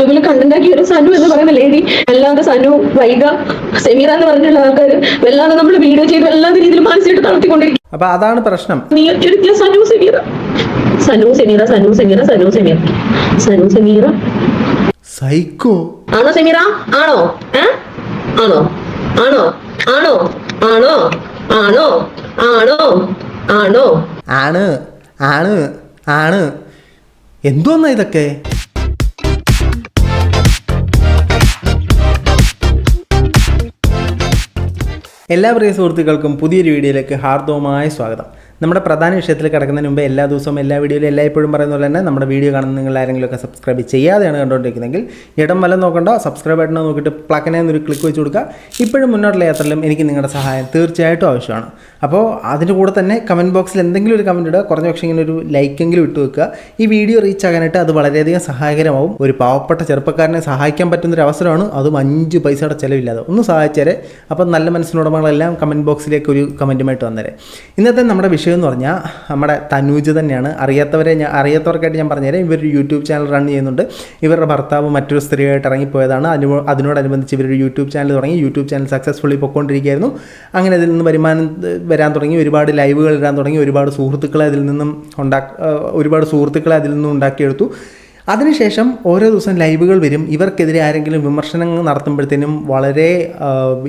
യൂട്യൂബിൽ കണ്ടുണ്ടാക്കിയ ഒരു സനു എന്ന് പറയുന്ന ലേഡി അല്ലാതെ സനു വൈഗ സെമീറ എന്ന് പറഞ്ഞുള്ള ആൾക്കാർ വല്ലാതെ നമ്മൾ വീഡിയോ ചെയ്ത് വല്ലാതെ രീതിയിൽ മാനസികമായിട്ട് നടത്തിക്കൊണ്ടിരിക്കും. അപ്പൊ അതാണ് പ്രശ്നം. നീ ഒറ്റ സനു സെമീറ സനു സെമീറ സനു സെമീറ സനു സെമീറ സനു സെമീറ സൈക്കോ ആണോ സെമീറ? ആണോ? ആണോ? ആണോ? ആണോ? ആണോ? ആണോ? ആണോ? ആണോ? ആണ് ആണ് ആണ് എന്തോന്നാ ഇതൊക്കെ? എല്ലാ പ്രിയ സുഹൃത്തുക്കൾക്കും പുതിയൊരു വീഡിയോയിലേക്ക് ഹാർദവമായ സ്വാഗതം. നമ്മുടെ പ്രധാന വിഷയത്തിൽ കിടക്കുന്നതിന് മുമ്പ് എല്ലാ ദിവസവും എല്ലാ വീഡിയോയിലും എല്ലായ്പ്പോഴും പറയുന്ന പോലെ തന്നെ നമ്മുടെ വീഡിയോ കാണുന്ന നിങ്ങൾ ആരെങ്കിലുമൊക്കെ സബ്സ്ക്രൈബ് ചെയ്യാതെയാണ് കണ്ടുകൊണ്ടിരിക്കുന്നതെങ്കിൽ ഇടം വല്ലം നോക്കണ്ട, സബ്സ്ക്രൈബ് ബട്ടൺ നോക്കിയിട്ട് പ്ലക്കിനെ എന്നൊരു ക്ലിക്ക് വെച്ച് കൊടുക്കുക. ഇപ്പോഴും മുന്നോട്ടുള്ള യാത്രയിലും എനിക്ക് നിങ്ങളുടെ സഹായം തീർച്ചയായിട്ടും ആവശ്യമാണ്. അപ്പോൾ അതിൻ്റെ കൂടെ തന്നെ കമൻറ്റ് ബോക്സിൽ എന്തെങ്കിലും ഒരു കമൻറ്റ് ഇടുക, കുറഞ്ഞ പക്ഷേ ഇങ്ങനെ ഒരു ലൈക്കെങ്കിലും ഇട്ട് വെക്കുക. ഈ വീഡിയോ റീച്ച് ആകാനായിട്ട് അത് വളരെയധികം സഹായകരമാവും. ഒരു പാവപ്പെട്ട ചെറുപ്പക്കാരനെ സഹായിക്കാൻ പറ്റുന്നൊരു അവസരമാണ്, അതും 5 പൈസയുടെ ചിലവില്ലാതെ. ഒന്ന് സഹായിച്ചേരെ. അപ്പോൾ നല്ല മനസ്സിനുടമകളെല്ലാം കമൻറ്റ് ബോക്സിലേക്ക് ഒരു കമൻറ്റുമായിട്ട് വന്നേരെ. ഇന്നത്തെ നമ്മുടെ വിഷയം എന്ന് പറഞ്ഞാൽ നമ്മുടെ തനൂജ് തന്നെയാണ്. അറിയാത്തവർക്കായിട്ട് ഞാൻ പറഞ്ഞുതരാം. ഇവരൊരു യൂട്യൂബ് ചാനൽ റൺ ചെയ്യുന്നുണ്ട്. ഇവരുടെ ഭർത്താവ് മറ്റൊരു സ്ത്രീയായിട്ട് ഇറങ്ങിപ്പോയതാണ്. അതിനോടനുബന്ധിച്ച് ഇവരൊരു യൂട്യൂബ് ചാനൽ തുടങ്ങി. യൂട്യൂബ് ചാനൽ സക്സസ്ഫുള്ളി പൊയ്ക്കൊണ്ടിരിക്കുകയായിരുന്നു. അങ്ങനെ അതിൽ നിന്ന് വരുമാനം വരാൻ തുടങ്ങി, ഒരുപാട് ലൈവുകൾ ഇടാൻ തുടങ്ങി, ഒരുപാട് സുഹൃത്തുക്കളെ അതിൽ നിന്നും ഉണ്ടാക്കിയെടുത്തു. അതിനുശേഷം ഓരോ ദിവസം ലൈവുകൾ വരും. ഇവർക്കെതിരെ ആരെങ്കിലും വിമർശനങ്ങൾ നടത്തുമ്പോഴത്തേനും വളരെ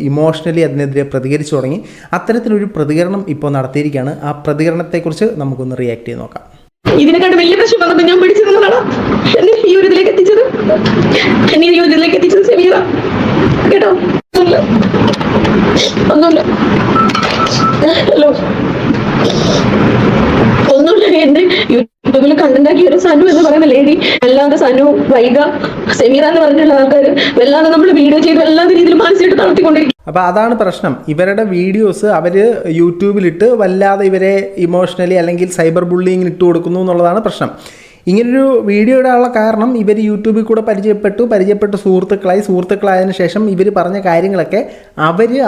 ഇമോഷണലി അതിനെതിരെ പ്രതികരിച്ചു തുടങ്ങി. അത്തരത്തിലൊരു പ്രതികരണം ഇപ്പോൾ നടത്തിയിരിക്കുകയാണ്. ആ പ്രതികരണത്തെക്കുറിച്ച് നമുക്കൊന്ന് റിയാക്ട് ചെയ്ത് നോക്കാം. ഇതിനെക്കാണ്ട് വലിയ പ്രശ്നം വന്നപ്പോൾ ഞാൻ പിടിച്ചു നിന്നതാണ് എന്നെ ഈ ഒരു ഇതിലേക്ക് എത്തിച്ചത് സെമീറ. കേട്ടോ? ഒന്നുമില്ല. ഹലോ, ഒന്നുമില്ല. എന്നെ യൂട്യൂബിൽ കണ്ടുണ്ടാക്കിയ ഒരു സനു എന്ന് പറയുന്ന ലേഡി അല്ലാതെ സനു വൈഗ സെമീറ എന്ന് പറഞ്ഞുള്ള ആൾക്കാർ വല്ലാതെ നമ്മൾ വീഡിയോ ചെയ്ത് വല്ലാതെ രീതിയിൽ മാനസികമായിട്ട് നടത്തിക്കൊണ്ടിരിക്കും. അപ്പോൾ അതാണ് പ്രശ്നം. ഇവരുടെ വീഡിയോസ് അവർ യൂട്യൂബിലിട്ട് വല്ലാതെ ഇവരെ ഇമോഷണലി അല്ലെങ്കിൽ സൈബർ ബുള്ളിങ്ങിന് ഇട്ട് കൊടുക്കുന്നു എന്നുള്ളതാണ് പ്രശ്നം. ഇങ്ങനൊരു വീഡിയോ ഇടാനുള്ള കാരണം ഇവർ യൂട്യൂബിൽ കൂടെ പരിചയപ്പെട്ടു സുഹൃത്തുക്കളായതിനു ശേഷം ഇവർ പറഞ്ഞ കാര്യങ്ങളൊക്കെ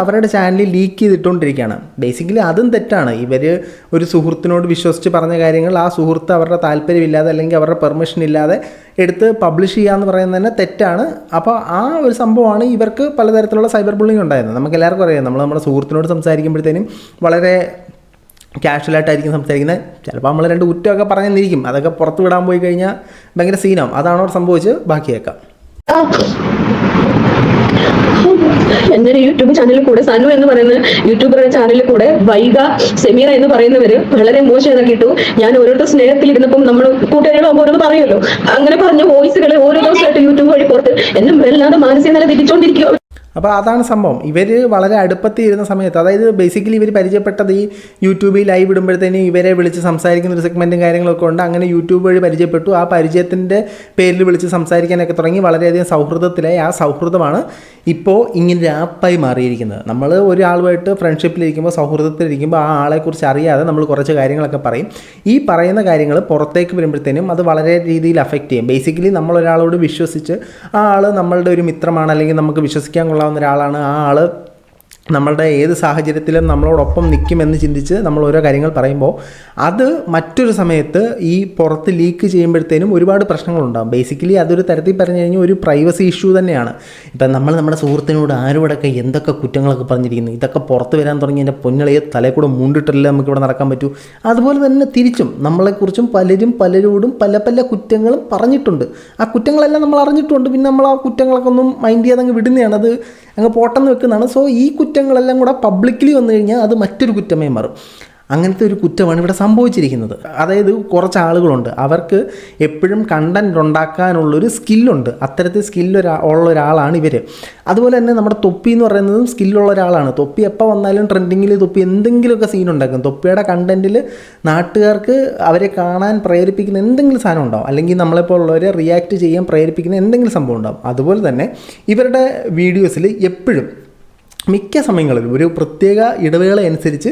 അവരുടെ ചാനലിൽ ലീക്ക് ചെയ്തിട്ടുകൊണ്ടിരിക്കുകയാണ്. ബേസിക്കലി അതും തെറ്റാണ്. ഇവർ ഒരു സുഹൃത്തിനോട് വിശ്വസിച്ച് പറഞ്ഞ കാര്യങ്ങൾ ആ സുഹൃത്ത് അവരുടെ താല്പര്യമില്ലാതെ അല്ലെങ്കിൽ അവരുടെ പെർമിഷൻ ഇല്ലാതെ എടുത്ത് പബ്ലിഷ് ചെയ്യുക എന്ന് പറയുന്നത് തന്നെ തെറ്റാണ്. അപ്പോൾ ആ ഒരു സംഭവമാണ് ഇവർക്ക് പലതരത്തിലുള്ള സൈബർ ബുള്ളിങ് ഉണ്ടായിരുന്നത്. നമുക്ക് എല്ലാവർക്കും അറിയാം. നമ്മുടെ സുഹൃത്തിനോട് സംസാരിക്കുമ്പോഴത്തേനും വളരെ ക്യാഷ്വലായിട്ടായിരിക്കും സംസാരിക്കുന്നത്. ചിലപ്പോൾ നമ്മൾ 2 കുറ്റമൊക്കെ പറഞ്ഞിരിക്കും. അതൊക്കെ പുറത്ത് വിടാൻ പോയി കഴിഞ്ഞാൽ ഭയങ്കര സീനാവും. അതാണ് അവിടെ സംഭവിച്ചത്. ബാക്കി കേൾക്കാം. എന്റെ യൂട്യൂബ് ചാനലിൽ കൂടെ സനു എന്ന് പറയുന്ന യൂട്യൂബറുടെ ചാനലിൽ കൂടെ വൈഗ സെമീറ എന്ന് പറയുന്നവര് വളരെ മോശം എന്നൊക്കെ ഇട്ടു. ഞാൻ ഓരോരുത്തർ സ്നേഹത്തിൽ ഇരുന്നപ്പം നമ്മൾ കൂട്ടുകാരികളാകുമ്പോൾ ഓരോന്ന് പറയുമല്ലോ. അങ്ങനെ പറഞ്ഞ വോയിസുകൾ ഓരോ ദിവസമായിട്ട് യൂട്യൂബ് വഴി പുറത്ത് എന്നെ വല്ലാതെ മാനസിക നില തെറ്റിച്ചോണ്ടിരിക്കുക. അപ്പോൾ അതാണ് സംഭവം. ഇവർ വളരെ അടുപ്പത്തിൽ ഇരുന്ന സമയത്ത്, അതായത് ബേസിക്കലി ഇവർ പരിചയപ്പെട്ടത് ഈ യൂട്യൂബിൽ ലൈവ് ഇടുമ്പോഴത്തേനും ഇവരെ വിളിച്ച് സംസാരിക്കുന്ന ഒരു സെഗ്മെൻറ്റും കാര്യങ്ങളൊക്കെ ഉണ്ട്. അങ്ങനെ യൂട്യൂബ് വഴി പരിചയപ്പെട്ടു. ആ പരിചയത്തിൻ്റെ പേരിൽ വിളിച്ച് സംസാരിക്കാനൊക്കെ തുടങ്ങി. വളരെയധികം സൗഹൃദത്തിലായി. ആ സൗഹൃദമാണ് ഇപ്പോൾ ഇങ്ങനെ ആപ്പായി മാറിയിരിക്കുന്നത്. നമ്മൾ ഒരാളുമായിട്ട് ഫ്രണ്ട്ഷിപ്പിലിരിക്കുമ്പോൾ, സൗഹൃദത്തിലിരിക്കുമ്പോൾ ആ ആളെക്കുറിച്ച് അറിയാതെ നമ്മൾ കുറച്ച് കാര്യങ്ങളൊക്കെ പറയും. ഈ പറയുന്ന കാര്യങ്ങൾ പുറത്തേക്ക് വരുമ്പോഴത്തേനും അത് വളരെ രീതിയിൽ അഫക്റ്റ് ചെയ്യും. ബേസിക്കലി നമ്മൾ ഒരാളോട് വിശ്വസിച്ച് ആ ആൾ നമ്മളുടെ ഒരു മിത്രമാണ് അല്ലെങ്കിൽ നമുക്ക് വിശ്വസിക്കാൻ കൊള്ളാവുന്ന ഒരാളാണ്, ആ ആൾ നമ്മളുടെ ഏത് സാഹചര്യത്തിലും നമ്മളോടൊപ്പം നിൽക്കുമെന്ന് ചിന്തിച്ച് നമ്മൾ ഓരോ കാര്യങ്ങൾ പറയുമ്പോൾ അത് മറ്റൊരു സമയത്ത് ഈ പുറത്ത് ലീക്ക് ചെയ്യുമ്പോഴത്തേനും ഒരുപാട് പ്രശ്നങ്ങളുണ്ടാകും. ബേസിക്കലി അതൊരു തരത്തിൽ പറഞ്ഞു കഴിഞ്ഞാൽ ഒരു പ്രൈവസി ഇഷ്യൂ തന്നെയാണ്. ഇപ്പം നമ്മുടെ സുഹൃത്തിനോട് ആരോടൊക്കെ എന്തൊക്കെ കുറ്റങ്ങളൊക്കെ പറഞ്ഞിരിക്കുന്നു, ഇതൊക്കെ പുറത്ത് വരാൻ തുടങ്ങി എൻ്റെ പൊന്നളയെ തലയിൽ കൂടെ മുണ്ടിട്ടല്ലേ നമുക്കിവിടെ നടക്കാൻ പറ്റൂ. അതുപോലെ തന്നെ തിരിച്ചും നമ്മളെക്കുറിച്ചും പലരോടും പല കുറ്റങ്ങളും പറഞ്ഞിട്ടുണ്ട്. ആ കുറ്റങ്ങളെല്ലാം നമ്മൾ അറിഞ്ഞിട്ടുണ്ട്. പിന്നെ നമ്മൾ ആ കുറ്റങ്ങളൊക്കെ ഒന്നും മൈൻഡ് ചെയ്യാതെ അങ്ങ് വിടുന്നതാണ്, അത് അങ്ങ് പോട്ടെന്ന് വെക്കുന്നതാണ്. സോ ഈ കുറ്റങ്ങളെല്ലാം കൂടെ പബ്ലിക്കലി വന്നു കഴിഞ്ഞാൽ അത് മറ്റൊരു കുറ്റമായി മാറും. അങ്ങനത്തെ ഒരു കുറ്റമാണ് ഇവിടെ സംഭവിച്ചിരിക്കുന്നത്. അതായത് കുറച്ച് ആളുകളുണ്ട്, അവർക്ക് എപ്പോഴും കണ്ടൻറ് ഉണ്ടാക്കാനുള്ളൊരു സ്കില്ലുണ്ട്. അത്തരത്തിൽ ഉള്ള ഒരാളാണ് ഇവർ. അതുപോലെ തന്നെ നമ്മുടെ തൊപ്പി എന്ന് പറയുന്നതും സ്കില്ലുള്ള ഒരാളാണ്. തൊപ്പി എപ്പോൾ വന്നാലും ട്രെൻഡിങ്ങിൽ തൊപ്പി എന്തെങ്കിലുമൊക്കെ സീൻ ഉണ്ടാക്കും. തൊപ്പിയുടെ കണ്ടൻറ്റിൽ നാട്ടുകാർക്ക് അവരെ കാണാൻ പ്രേരിപ്പിക്കുന്ന എന്തെങ്കിലും സാധനം ഉണ്ടാവും, അല്ലെങ്കിൽ നമ്മളെപ്പോൾ ഉള്ളവരെ റിയാക്ട് ചെയ്യാൻ പ്രേരിപ്പിക്കുന്ന എന്തെങ്കിലും സംഭവം ഉണ്ടാവും. അതുപോലെ തന്നെ ഇവരുടെ വീഡിയോസിൽ എപ്പോഴും മിക്ക സമയങ്ങളിലും ഒരു പ്രത്യേക ഇടവേള അനുസരിച്ച്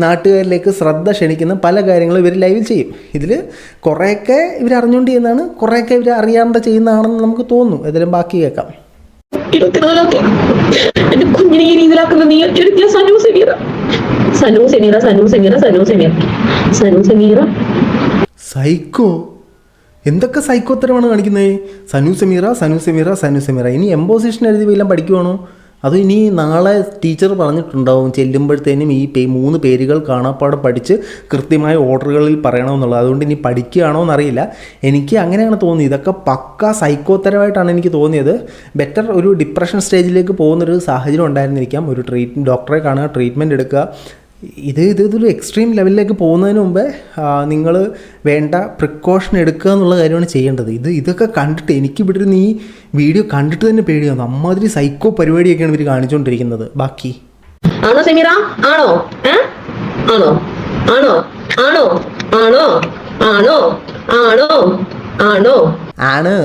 നാട്ടുകാരിലേക്ക് ശ്രദ്ധ ക്ഷണിക്കുന്ന പല കാര്യങ്ങളും ഇവർ ലൈവിൽ ചെയ്യും. ഇതിൽ കുറേയൊക്കെ ഇവർ അറിഞ്ഞുകൊണ്ട് ചെയ്യുന്നതാണ്, കുറേയൊക്കെ ഇവർ അറിയാണ്ട് ചെയ്യുന്നതാണെന്ന് നമുക്ക് തോന്നുന്നു. ഏതായാലും ബാക്കി കേൾക്കാം. എന്റെ കുഞ്ഞിനെ ഈ രീതിയിലാക്കുന്ന നീ സനു സെമീറ സനു സെമീറ സനു സെമീറ സനു സെമീറ സനു സെമീറ സൈക്കോ എന്തൊക്കെ സൈക്കോത്തരമാണ് കാണിക്കുന്നത്? സനു സമീറ. ഇനി എംപോസിഷൻ എഴുതി വല്ലതും പഠിക്കുവാണോ? അത് ഇനി നാളെ ടീച്ചർ പറഞ്ഞിട്ടുണ്ടാവും ചെല്ലുമ്പോഴത്തേനും ഈ 3 പേരുകൾ കാണാപ്പാടെ പഠിച്ച് കൃത്യമായ ഓർഡറുകളിൽ പറയണമെന്നുള്ളത്. അതുകൊണ്ട് ഇനി പഠിക്കുകയാണോ എന്നറിയില്ല. എനിക്ക് അങ്ങനെയാണ് തോന്നിയത്. ഇതൊക്കെ പക്ക സൈക്കോത്തരമായിട്ടാണ് എനിക്ക് തോന്നിയത്. ബെറ്റർ ഒരു ഡിപ്രഷൻ സ്റ്റേജിലേക്ക് പോകുന്നൊരു സാഹചര്യം ഉണ്ടായിരുന്നിരിക്കാം. ഒരു ഡോക്ടറെ കാണുക, ട്രീറ്റ്മെൻറ്റ് എടുക്കുക. ഇതൊരു എക്സ്ട്രീം ലെവലിലേക്ക് പോകുന്നതിന് മുമ്പേ നിങ്ങൾ വേണ്ട പ്രിക്കോഷൻ എടുക്കുക എന്നുള്ള കാര്യമാണ് ചെയ്യേണ്ടത്. ഇതൊക്കെ കണ്ടിട്ട് എനിക്ക് ഇവിടെ നിന്ന് ഈ വീഡിയോ കണ്ടിട്ട് തന്നെ പേടിയാണ്. അമ്മാതിരി സൈക്കോ പരിപാടിയൊക്കെയാണ് ഇവർ കാണിച്ചുകൊണ്ടിരിക്കുന്നത്. ബാക്കി ആണോ സമീറ? ആണോ? ആണോ? ആണോ? ആണോ? ആണോ? ആണോ? ആണോ? ആണോ? ആണ്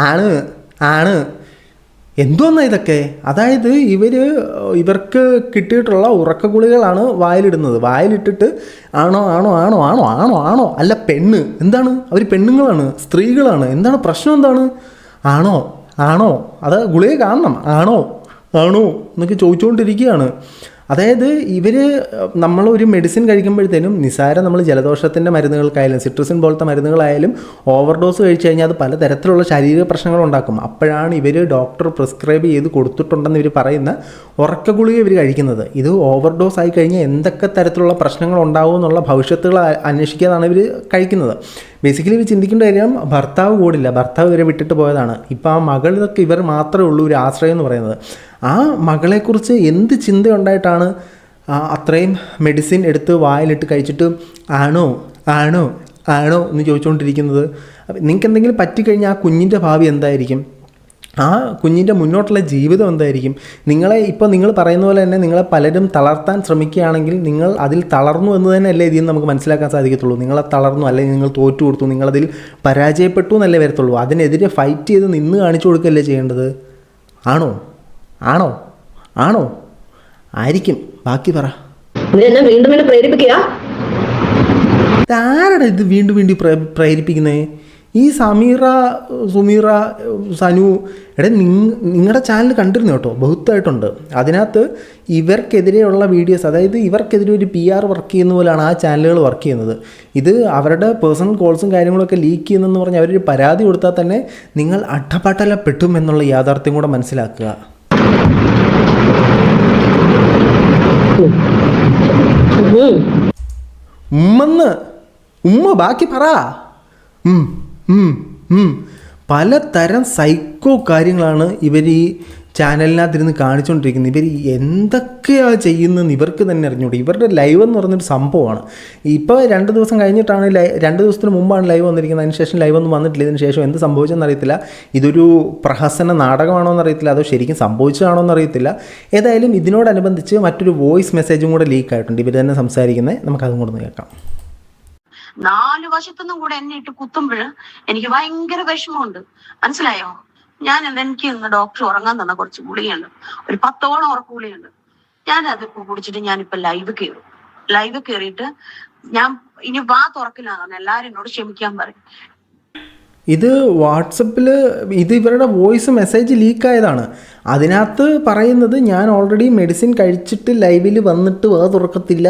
ആണ് ആണ് എന്തോന്നാ ഇതൊക്കെ? അതായത് ഇവർക്ക് കിട്ടിയിട്ടുള്ള ഉറക്ക ഗുളികളാണ് വായിലിടുന്നത്. വായിലിട്ടിട്ട് ആണോ ആണോ ആണോ ആണോ ആണോ ആണോ അല്ല പെണ്ണ്. എന്താണ് അവർ? പെണ്ണുങ്ങളാണ്, സ്ത്രീകളാണ്. എന്താണ് പ്രശ്നം? എന്താണ്? ആണോ ആണോ അത് ഗുളിക കാണണം. ആണോ ആണോ എന്നൊക്കെ ചോദിച്ചുകൊണ്ടിരിക്കുകയാണ്. അതായത് നമ്മളൊരു മെഡിസിൻ കഴിക്കുമ്പോഴത്തേനും നിസാരം നമ്മൾ ജലദോഷത്തിൻ്റെ മരുന്നുകൾക്കായാലും സിട്രസിൻ പോലത്തെ മരുന്നുകളായാലും ഓവർഡോസ് കഴിച്ചു കഴിഞ്ഞാൽ അത് പലതരത്തിലുള്ള ശാരീരിക പ്രശ്നങ്ങളുണ്ടാക്കും. അപ്പോഴാണ് ഡോക്ടർ പ്രിസ്ക്രൈബ് ചെയ്ത് കൊടുത്തിട്ടുണ്ടെന്ന് പറയുന്ന ഉറക്ക ഗുളിക കഴിക്കുന്നത്. ഇത് ഓവർഡോസ് ആയി കഴിഞ്ഞാൽ എന്തൊക്കെ തരത്തിലുള്ള പ്രശ്നങ്ങൾ ഉണ്ടാവും എന്നുള്ള ഭവിഷ്യത്തുകൾ അന്വേഷിക്കാതാണ് ഇവർ കഴിക്കുന്നത്. ബേസിക്കലി ഇവർ ചിന്തിക്കേണ്ട കാര്യം ഭർത്താവ് കൂടില്ല, ഭർത്താവ് ഇവരെ വിട്ടിട്ട് പോയതാണ്. ഇപ്പോൾ ആ മകളിതൊക്കെ ഇവർ മാത്രമേ ഉള്ളൂ ഒരു ആശ്രയം എന്ന് പറയുന്നത്. ആ മകളെക്കുറിച്ച് എന്ത് ചിന്തയുണ്ടായിട്ടാണ് അത്രയും മെഡിസിൻ എടുത്ത് വായിലിട്ട് കഴിച്ചിട്ട് ആണോ ആണോ ആണോ എന്ന് ചോദിച്ചുകൊണ്ടിരിക്കുന്നത്? നിങ്ങൾക്ക് എന്തെങ്കിലും പറ്റിക്കഴിഞ്ഞാൽ ആ കുഞ്ഞിൻ്റെ ഭാവി എന്തായിരിക്കും? ആ കുഞ്ഞിൻ്റെ മുന്നോട്ടുള്ള ജീവിതം എന്തായിരിക്കും? നിങ്ങൾ പറയുന്ന പോലെ തന്നെ നിങ്ങളെ പലരും തളർത്താൻ ശ്രമിക്കുകയാണെങ്കിൽ നിങ്ങൾ അതിൽ തളർന്നു എന്ന് തന്നെയല്ലേ ഇതിൽ നിന്ന് നമുക്ക് മനസ്സിലാക്കാൻ സാധിക്കത്തുള്ളൂ. നിങ്ങളെ തളർന്നു, അല്ലെങ്കിൽ നിങ്ങൾ തോറ്റു കൊടുത്തു, നിങ്ങളതിൽ പരാജയപ്പെട്ടു എന്നല്ലേ വരത്തുള്ളൂ. അതിനെതിരെ ഫൈറ്റ് ചെയ്ത് നിന്ന് കാണിച്ചു കൊടുക്കുകയല്ലേ ചെയ്യേണ്ടത്? ആണോ ആണോ ആണോ ആയിരിക്കും. ബാക്കി പറ. എന്നെ വീണ്ടും പ്രേരിപ്പിക്കുക. ആരാണ് ഇത് വീണ്ടും പ്രേരിപ്പിക്കുന്നത്? ഈ സുമീറ, സനു നിങ്ങളുടെ ചാനൽ കണ്ടിരുന്നു കേട്ടോ, ബഹുത്തായിട്ടുണ്ട്. അതിനകത്ത് ഇവർക്കെതിരെയുള്ള വീഡിയോസ്, അതായത് ഇവർക്കെതിരെ ഒരു PR വർക്ക് ചെയ്യുന്ന പോലെയാണ് ആ ചാനലുകൾ വർക്ക് ചെയ്യുന്നത്. ഇത് അവരുടെ പേഴ്സണൽ കോൾസും കാര്യങ്ങളൊക്കെ ലീക്ക് ചെയ്യുന്നെന്ന് പറഞ്ഞ് അവരൊരു പരാതി കൊടുത്താൽ തന്നെ നിങ്ങൾ അട്ടപ്പാട്ടലപ്പെട്ടും എന്നുള്ള യാഥാർത്ഥ്യം കൂടെ മനസ്സിലാക്കുക. ഉമ്മ ബാക്കി പറ. പലതരം സൈക്കോ കാര്യങ്ങളാണ് ഇവർ ഈ ചാനലിനകത്തിരുന്ന് കാണിച്ചുകൊണ്ടിരിക്കുന്നത്. ഇവർ എന്തൊക്കെയാണ് ചെയ്യുന്നതെന്ന് ഇവർക്ക് തന്നെ അറിഞ്ഞൂടെ. ഇവരുടെ ലൈവ് എന്ന് പറഞ്ഞൊരു സംഭവമാണ്. ഇപ്പോൾ 2 ദിവസം കഴിഞ്ഞിട്ടാണ് 2 ദിവസത്തിന് മുമ്പാണ് ലൈവ് വന്നിരിക്കുന്നത്. അതിന് ശേഷം ലൈവ് ഒന്നും വന്നിട്ടില്ല. ഇതിന് ശേഷം എന്ത് സംഭവിച്ചെന്ന് അറിയത്തില്ല. ഇതൊരു പ്രഹസന നാടകമാണോ എന്നറിയത്തില്ല, അതോ ശരിക്കും സംഭവിച്ചതാണോ എന്നറിയത്തില്ല. ഏതായാലും ഇതിനോടനുബന്ധിച്ച് മറ്റൊരു വോയിസ് മെസ്സേജും കൂടെ ലീക്കായിട്ടുണ്ട്. ഇവർ തന്നെ സംസാരിക്കുന്നത്, നമുക്കതും കൂടെ ഒന്ന് കേൾക്കാം. 4 വശത്തുനിന്നും കൂടെ എന്നെ ഇട്ട് കുത്തുമ്പോൾ എനിക്ക് ഭയങ്കര വിഷമമുണ്ട്. മനസ്സിലായോ? എനിക്ക് ഇന്ന് ഡോക്ടർ ഉറങ്ങാൻ തന്ന കുറച്ച് ഗുളികയുണ്ട്, ഒരു 10ഓളം ഉറക്ക ഗുളികയുണ്ട്. അത് കുടിച്ചിട്ട് ഞാനിപ്പോ ലൈവ് കയറിയിട്ട് ഞാൻ ഇനി തുറക്കില്ലാന്ന് എല്ലാരും എന്നോട് ക്ഷമിക്കാൻ പറയും. ഇത് വാട്സപ്പിൽ ഇവരുടെ വോയിസ് മെസ്സേജ് ലീക്കായതാണ്. അതിനകത്ത് പറയുന്നത് ഞാൻ ഓൾറെഡി മെഡിസിൻ കഴിച്ചിട്ട് ലൈവിൽ വന്നിട്ട് തുറക്കത്തില്ല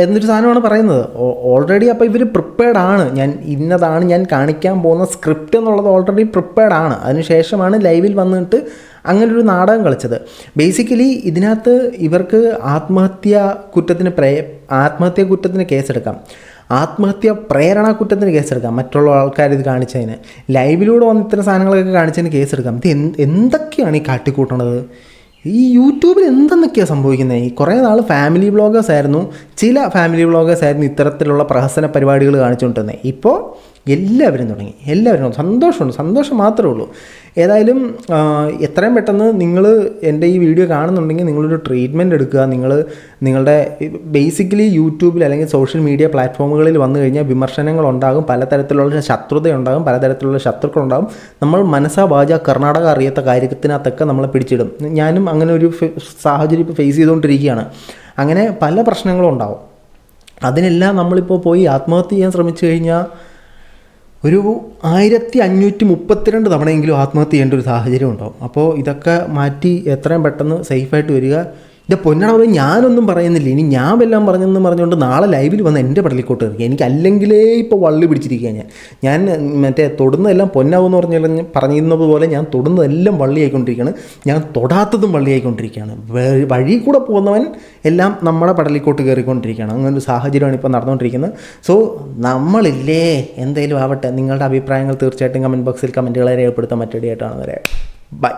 എന്നൊരു സാധനമാണ് പറയുന്നത്. ഓൾറെഡി അപ്പോൾ ഇവർ പ്രിപ്പയർഡ് ആണ്. ഇന്നതാണ് ഞാൻ കാണിക്കാൻ പോകുന്ന സ്ക്രിപ്റ്റ് എന്നുള്ളത് ഓൾറെഡി പ്രിപ്പയർഡ് ആണ്. അതിനുശേഷമാണ് ലൈവിൽ വന്നിട്ട് അങ്ങനൊരു നാടകം കളിച്ചത്. ബേസിക്കലി ഇതിനകത്ത് ഇവർക്ക് ആത്മഹത്യാ കുറ്റത്തിന് കേസെടുക്കാം, ആത്മഹത്യ പ്രേരണ കുറ്റത്തിന് കേസെടുക്കാം. മറ്റുള്ള ആൾക്കാർ ഇത് കാണിച്ചതിന്, ലൈവിലൂടെ വന്ന് ഇത്തരം സാധനങ്ങളൊക്കെ കാണിച്ചതിന് കേസെടുക്കാം. ഇത് എന്തൊക്കെയാണ് ഈ കാട്ടിക്കൂട്ടണത്? ഈ യൂട്യൂബിൽ എന്തെന്നൊക്കെയാണ് സംഭവിക്കുന്നത്? ഈ കുറേ നാൾ ഫാമിലി വ്ളോഗേഴ്സ് ആയിരുന്നു, ചില ഫാമിലി വ്ളോഗേഴ്സ് ആയിരുന്നു ഇത്തരത്തിലുള്ള പ്രഹസന പരിപാടികൾ കാണിച്ചുകൊണ്ടിരുന്നത്. ഇപ്പോൾ എല്ലാവരും തുടങ്ങി. സന്തോഷം മാത്രമേ ഉള്ളൂ. ഏതായാലും എത്രയും പെട്ടെന്ന് നിങ്ങൾ എൻ്റെ ഈ വീഡിയോ കാണുന്നുണ്ടെങ്കിൽ നിങ്ങളൊരു ട്രീറ്റ്മെൻറ്റ് എടുക്കുക. നിങ്ങളുടെ ബേസിക്കലി യൂട്യൂബിൽ അല്ലെങ്കിൽ സോഷ്യൽ മീഡിയ പ്ലാറ്റ്ഫോമുകളിൽ വന്നു കഴിഞ്ഞാൽ വിമർശനങ്ങളുണ്ടാകും, പലതരത്തിലുള്ള ശത്രുതയുണ്ടാകും, പലതരത്തിലുള്ള ശത്രുക്കളുണ്ടാകും. നമ്മൾ മനസ്സാ വാച കർണാടക അറിയാത്ത കാര്യത്തിനകത്തൊക്കെ നമ്മളെ പിടിച്ചിടും. ഞാനും അങ്ങനെ ഒരു സാഹചര്യം ഇപ്പോൾ ഫേസ് ചെയ്തുകൊണ്ടിരിക്കുകയാണ്. അങ്ങനെ പല പ്രശ്നങ്ങളും ഉണ്ടാവും. അതിനെല്ലാം നമ്മളിപ്പോൾ പോയി ആത്മഹത്യ ചെയ്യാൻ ശ്രമിച്ചു കഴിഞ്ഞാൽ ഒരു 1532 തവണയെങ്കിലും ആത്മഹത്യ ചെയ്യേണ്ട ഒരു സാഹചര്യം ഉണ്ടാവും. അപ്പോൾ ഇതൊക്കെ മാറ്റി എത്രയും പെട്ടെന്ന് സേഫായിട്ട് വരിക. എൻ്റെ പൊന്നടവ് ഞാനൊന്നും പറയുന്നില്ല, ഇനി ഞാൻ വല്ലതും പറഞ്ഞെന്ന് പറഞ്ഞുകൊണ്ട് നാളെ ലൈവിൽ വന്ന് എൻ്റെ പടലിക്കോട്ട് കയറി. എനിക്ക് അല്ലെങ്കിലേ ഇപ്പോൾ വള്ളി പിടിച്ചിരിക്കുക. ഞാൻ മറ്റേ തൊടുന്നതെല്ലാം പൊന്നാവെന്ന് പറഞ്ഞിരുന്നത് പോലെ ഞാൻ തൊടുന്നതെല്ലാം വള്ളിയായിക്കൊണ്ടിരിക്കുകയാണ്, ഞാൻ തൊടാത്തതും വള്ളിയായിക്കൊണ്ടിരിക്കുകയാണ്. വഴി കൂടെ പോകുന്നവൻ എല്ലാം നമ്മുടെ പടലിക്കോട്ട് കയറിക്കൊണ്ടിരിക്കുകയാണ്. അങ്ങനൊരു സാഹചര്യമാണ് ഇപ്പോൾ നടന്നുകൊണ്ടിരിക്കുന്നത്. സോ നമ്മളില്ലേ എന്തായാലും ആവട്ടെ. നിങ്ങളുടെ അഭിപ്രായങ്ങൾ തീർച്ചയായിട്ടും കമൻറ്റ് ബോക്സിൽ കമൻറ്റുകളെ രേഖപ്പെടുത്താൻ. മറ്റൊരു ആയിട്ടാണ് വരെ. ബൈ.